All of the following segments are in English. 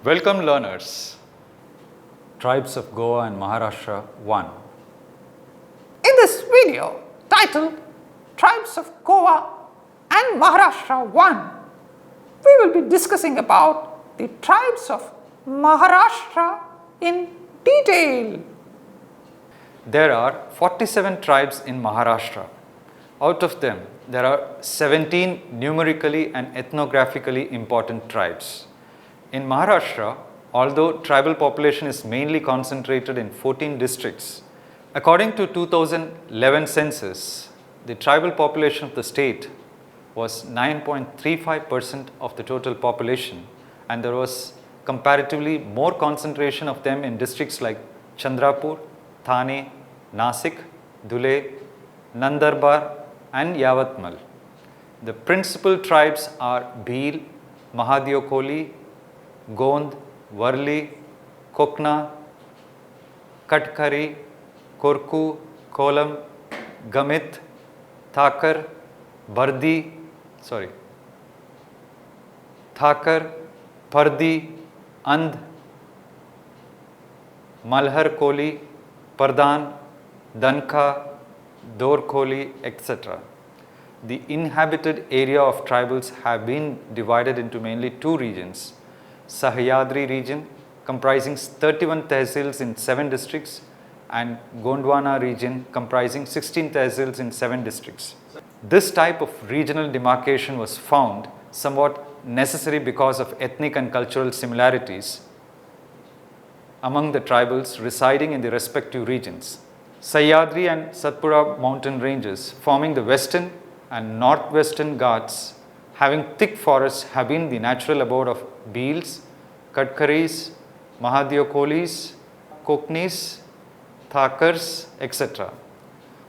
Welcome learners. Tribes of Goa and Maharashtra 1. In this video titled Tribes of Goa and Maharashtra 1, we will be discussing about the tribes of Maharashtra in detail. There are 47 tribes in Maharashtra. Out of them, there are 17 numerically and ethnographically important tribes. In Maharashtra, although tribal population is mainly concentrated in 14 districts, according to 2011 census, the tribal population of the state was 9.35% of the total population, and there was comparatively more concentration of them in districts like Chandrapur, Thane, Nasik, Dhule, Nandurbar and Yavatmal. The principal tribes are Bhil, Mahadiokoli, Gond, Varli, Kokna, Katkari, Korku, Kolam, Gamit, Thakar, Pardi, And, Malhar Koli, Pardhan, Danka, Dorkoli, etc. The inhabited area of tribals have been divided into mainly two regions. Sahyadri region comprising 31 tehsils in 7 districts and Gondwana region comprising 16 tehsils in 7 districts. This type of regional demarcation was found somewhat necessary because of ethnic and cultural similarities among the tribals residing in the respective regions. Sahyadri and Satpura mountain ranges forming the western and northwestern Ghats having thick forests have been the natural abode of Bhils, Katkaris, Mahadiokolis, Koknis, Thakars, etc.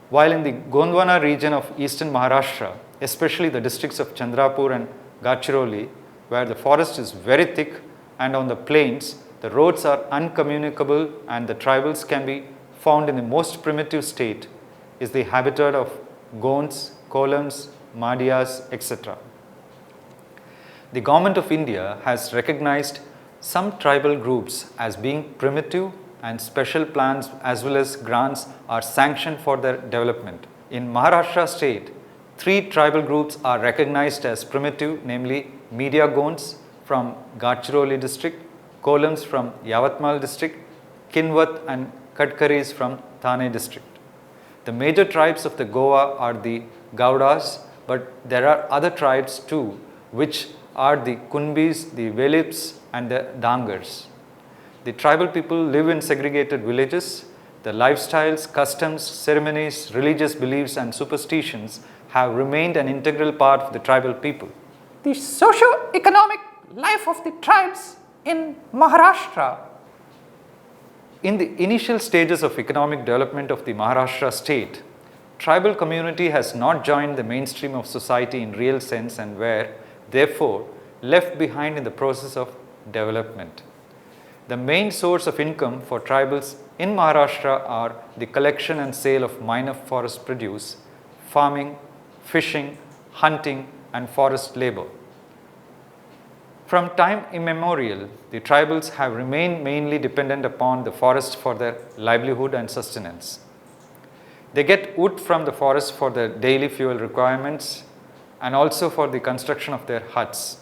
While in the Gondwana region of eastern Maharashtra, especially the districts of Chandrapur and Gadchiroli, where the forest is very thick and on the plains, the roads are uncommunicable and the tribals can be found in the most primitive state, is the habitat of Gonds, Kolams, Madhyas, etc. The Government of India has recognized some tribal groups as being primitive and special plans as well as grants are sanctioned for their development. In Maharashtra state, 3 tribal groups are recognized as primitive, namely Media Gonds from Gadchiroli district, Kolams from Yavatmal district, Kinvat and Katkaris from Thane district. The major tribes of the Goa are the Gaudas, but there are other tribes too, which are the Kunbis, the Velips and the Dangars. The tribal people live in segregated villages. The lifestyles, customs, ceremonies, religious beliefs and superstitions have remained an integral part of the tribal people. The socio-economic life of the tribes in Maharashtra. In the initial stages of economic development of the Maharashtra state, tribal community has not joined the mainstream of society in real sense and were, therefore, left behind in the process of development. The main source of income for tribals in Maharashtra are the collection and sale of minor forest produce, farming, fishing, hunting and forest labor. From time immemorial, the tribals have remained mainly dependent upon the forest for their livelihood and sustenance. They get wood from the forest for their daily fuel requirements and also for the construction of their huts.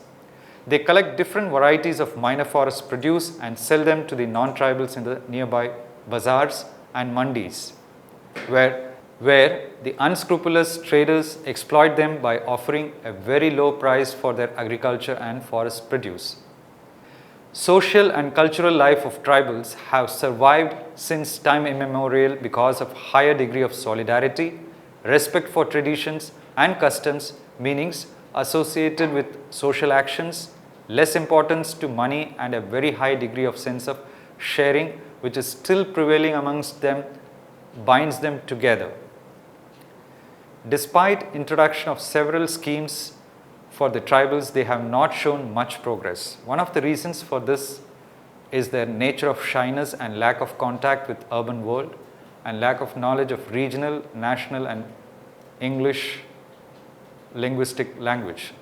They collect different varieties of minor forest produce and sell them to the non-tribals in the nearby bazaars and mandis, where the unscrupulous traders exploit them by offering a very low price for their agriculture and forest produce. Social and cultural life of tribals have survived since time immemorial because of higher degree of solidarity, respect for traditions and customs, meanings associated with social actions, less importance to money and a very high degree of sense of sharing which is still prevailing amongst them binds them together. Despite introduction of several schemes for the tribals, they have not shown much progress. One of the reasons for this is their nature of shyness and lack of contact with urban world and lack of knowledge of regional, national and English linguistic language.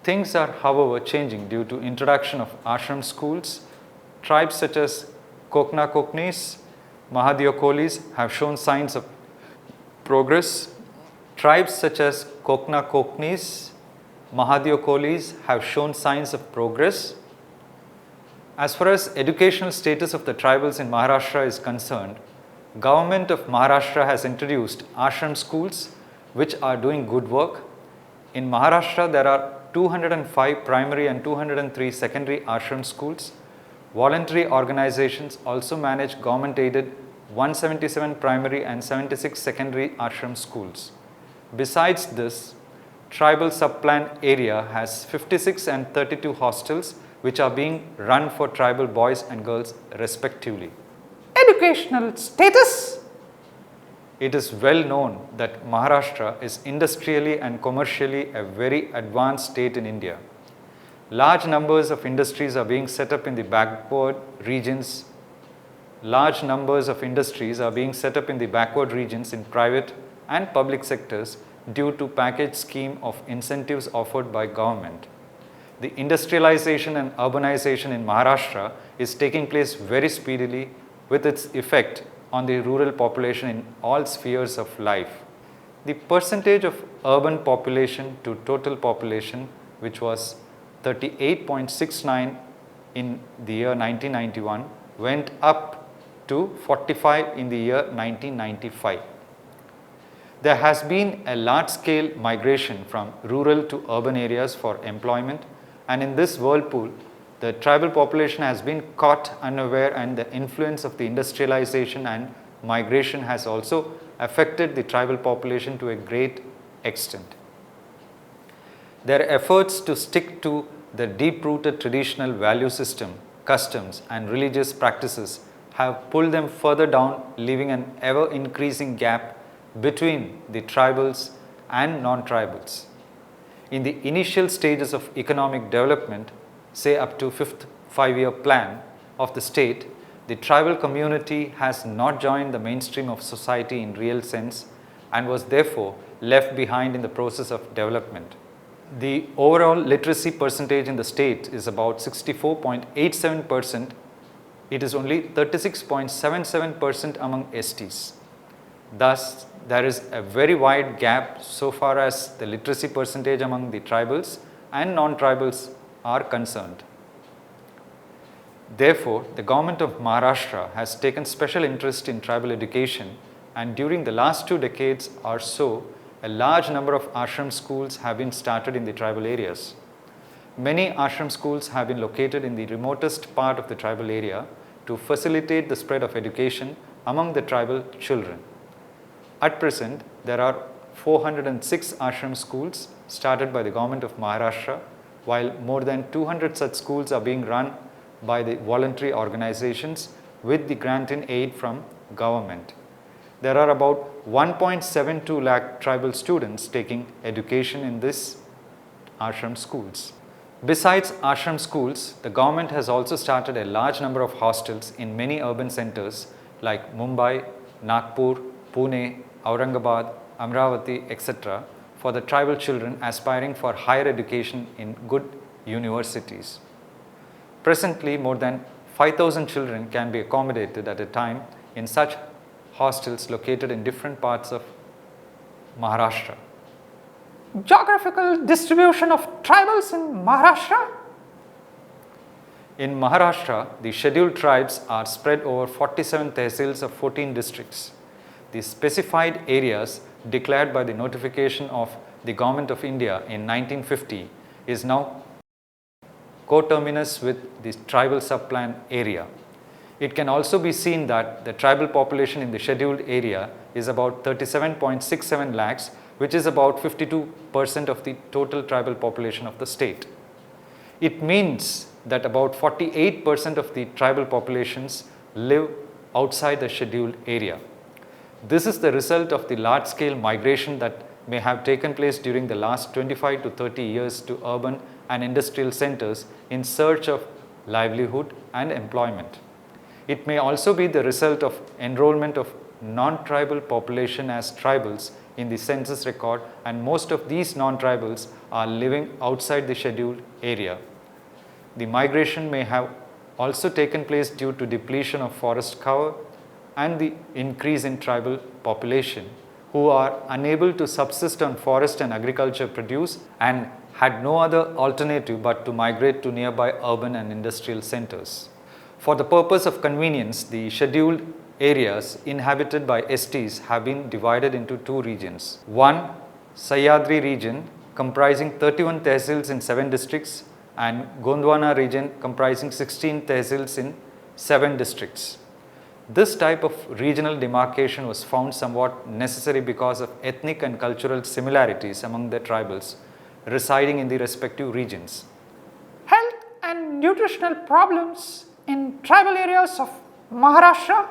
Things are, however, changing due to introduction of ashram schools. Tribes such as Kokna Koknis, Mahadiokolis have shown signs of progress. Tribes such as Kokna Koknis, Mahadiokolis have shown signs of progress. As far as educational status of the tribals in Maharashtra is concerned, Government of Maharashtra has introduced ashram schools which are doing good work. In Maharashtra, there are 205 primary and 203 secondary ashram schools. Voluntary organizations also manage government-aided 177 primary and 76 secondary ashram schools. Besides this, tribal subplan area has 56 and 32 hostels which are being run for tribal boys and girls respectively. Educational status. It is well known that Maharashtra is industrially and commercially a very advanced state in India. Large numbers of industries are being set up in the backward regions. Large numbers of industries are being set up in the backward regions in private and public sectors due to package scheme of incentives offered by government. The industrialization and urbanization in Maharashtra is taking place very speedily with its effect on the rural population in all spheres of life. The percentage of urban population to total population, which was 38.69 in the year 1991, went up to 45 in the year 1995. There has been a large-scale migration from rural to urban areas for employment, and in this whirlpool, the tribal population has been caught unaware, and the influence of the industrialization and migration has also affected the tribal population to a great extent. Their efforts to stick to the deep-rooted traditional value system, customs and religious practices have pulled them further down, leaving an ever-increasing gap between the tribals and non-tribals. In the initial stages of economic development, say up to 5th five-year plan of the state, the tribal community has not joined the mainstream of society in real sense and was therefore left behind in the process of development. The overall literacy percentage in the state is about 64.87%. It is only 36.77% among STs. Thus, there is a very wide gap so far as the literacy percentage among the tribals and non-tribals are concerned. Therefore, the government of Maharashtra has taken special interest in tribal education, and during the last 2 decades or so, a large number of ashram schools have been started in the tribal areas. Many ashram schools have been located in the remotest part of the tribal area to facilitate the spread of education among the tribal children. At present, there are 406 ashram schools started by the government of Maharashtra, while more than 200 such schools are being run by the voluntary organizations with the grant in aid from government. There are about 1.72 lakh tribal students taking education in these ashram schools. Besides ashram schools, the government has also started a large number of hostels in many urban centers like Mumbai, Nagpur, Pune, Aurangabad, Amravati, etc. for the tribal children aspiring for higher education in good universities. Presently, more than 5,000 children can be accommodated at a time in such hostels located in different parts of Maharashtra. Geographical distribution of tribals in Maharashtra. In Maharashtra, the scheduled tribes are spread over 47 tehsils of 14 districts. The specified areas declared by the notification of the Government of India in 1950 is now coterminous with the tribal subplan area. It can also be seen that the tribal population in the scheduled area is about 37.67 lakhs, which is about 52% of the total tribal population of the state. It means that about 48% of the tribal populations live outside the scheduled area. This is the result of the large-scale migration that may have taken place during the last 25 to 30 years to urban and industrial centers in search of livelihood and employment. It may also be the result of enrollment of non-tribal population as tribals in the census record, and most of these non-tribals are living outside the scheduled area. The migration may have also taken place due to depletion of forest cover and the increase in tribal population, who are unable to subsist on forest and agriculture produce and had no other alternative but to migrate to nearby urban and industrial centers. For the purpose of convenience, the scheduled areas inhabited by STs have been divided into two regions. One, Sahyadri region comprising 31 tehsils in 7 districts, and Gondwana region comprising 16 tehsils in 7 districts. This type of regional demarcation was found somewhat necessary because of ethnic and cultural similarities among the tribals residing in the respective regions. Health and nutritional problems in tribal areas of Maharashtra.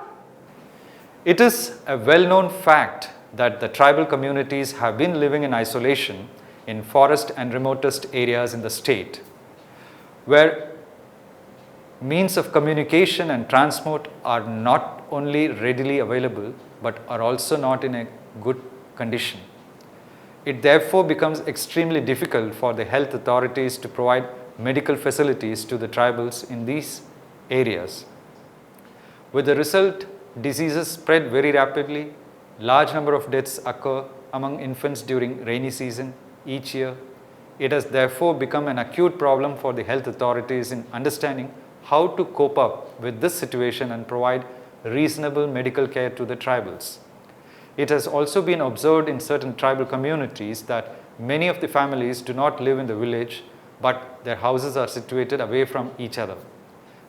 It is a well-known fact that the tribal communities have been living in isolation in forest and remotest areas in the state, where means of communication and transport are not only readily available but are also not in a good condition. It therefore becomes extremely difficult for the health authorities to provide medical facilities to the tribals in these areas. With the result, diseases spread very rapidly, large number of deaths occur among infants during rainy season each year. It has therefore become an acute problem for the health authorities in understanding how to cope up with this situation and provide reasonable medical care to the tribals. It has also been observed in certain tribal communities that many of the families do not live in the village, but their houses are situated away from each other.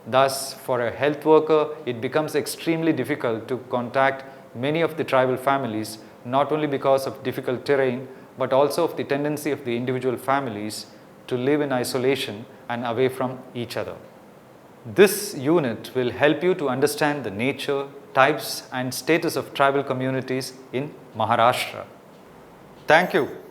Thus, for a health worker, it becomes extremely difficult to contact many of the tribal families, not only because of difficult terrain, but also of the tendency of the individual families to live in isolation and away from each other. This unit will help you to understand the nature, types and status of tribal communities in Maharashtra. Thank you.